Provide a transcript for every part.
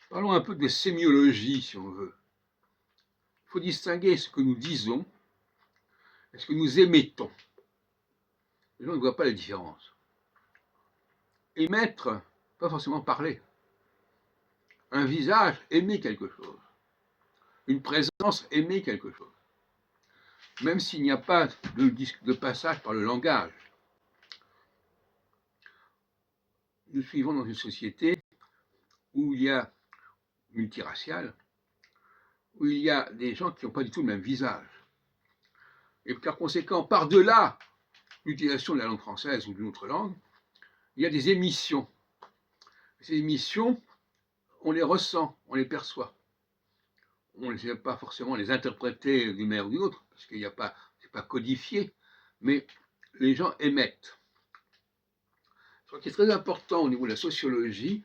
Parlons un peu de sémiologie, si on veut. Il faut distinguer ce que nous disons et ce que nous émettons. Les gens ne voient pas la différence. Émettre, pas forcément parler. Un visage émet quelque chose. Une présence émet quelque chose. Même s'il n'y a pas de passage par le langage. Nous vivons dans une société où il y a multiraciale, où il y a des gens qui n'ont pas du tout le même visage. Et par conséquent, par-delà l'utilisation de la langue française ou d'une autre langue, il y a des émissions. Ces émissions, on les ressent, on les perçoit. On ne sait pas forcément les interpréter d'une manière ou d'une autre, parce qu'il n'y a pas, c'est pas codifié, mais les gens émettent. Je crois qu'il est très important au niveau de la sociologie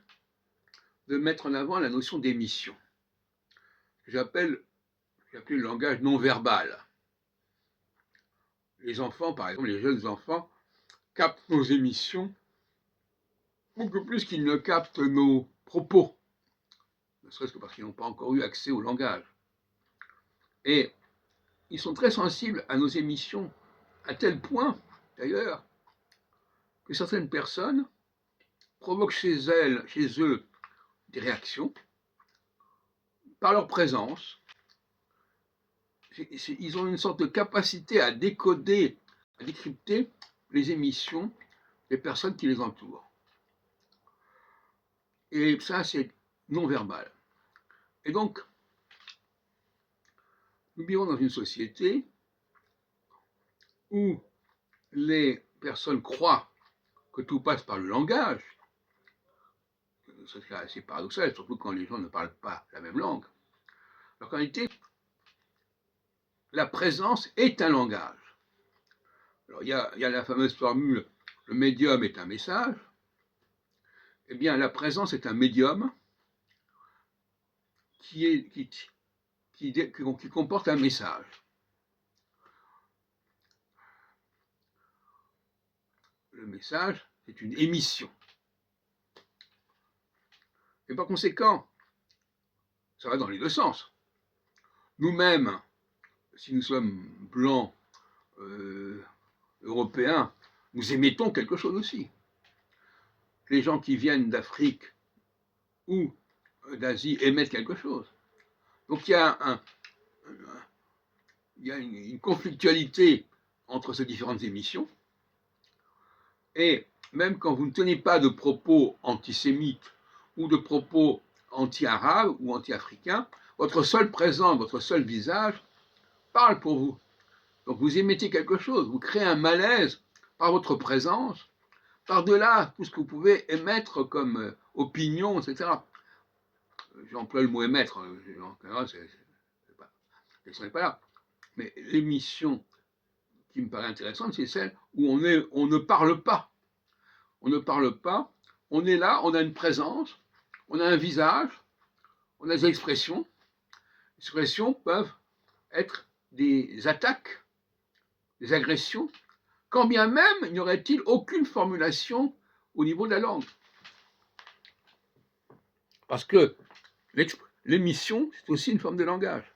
de mettre en avant la notion d'émission. J'ai appelé le langage non verbal. Les enfants, par exemple, les jeunes enfants, captent nos émissions beaucoup plus qu'ils ne captent nos propos, ne serait-ce que parce qu'ils n'ont pas encore eu accès au langage. Et ils sont très sensibles à nos émissions, à tel point, d'ailleurs, que certaines personnes provoquent chez eux, des réactions par leur présence. Ils ont une sorte de capacité à décoder, à décrypter les émissions des personnes qui les entourent. Et ça, c'est non-verbal. Et donc, nous vivons dans une société où les personnes croient que tout passe par le langage. C'est assez paradoxal, surtout quand les gens ne parlent pas la même langue. Alors qu'en réalité, la présence est un langage. Alors il y a la fameuse formule « le médium est un message ». Eh bien, la présence est un médium qui comporte un message. Le message, c'est une émission. Et par conséquent, ça va dans les deux sens. Nous-mêmes, si nous sommes blancs, européens, nous émettons quelque chose aussi. Les gens qui viennent d'Afrique ou d'Asie émettent quelque chose. Donc il y a une conflictualité entre ces différentes émissions. Et même quand vous ne tenez pas de propos antisémites ou de propos anti-arabes ou anti-africains, votre seule présence, votre seul visage parle pour vous. Donc vous émettez quelque chose, vous créez un malaise par votre présence, par-delà tout ce que vous pouvez émettre comme opinion, etc. J'emploie le mot émettre, ce n'est pas là. Mais l'émission qui me paraît intéressante, c'est celle où on ne parle pas. On ne parle pas, on est là, on a une présence, on a un visage, on a des expressions. Les expressions peuvent être des attaques, des agressions, quand bien même il n'y aurait-il aucune formulation au niveau de la langue. Parce que l'émission, c'est aussi une forme de langage.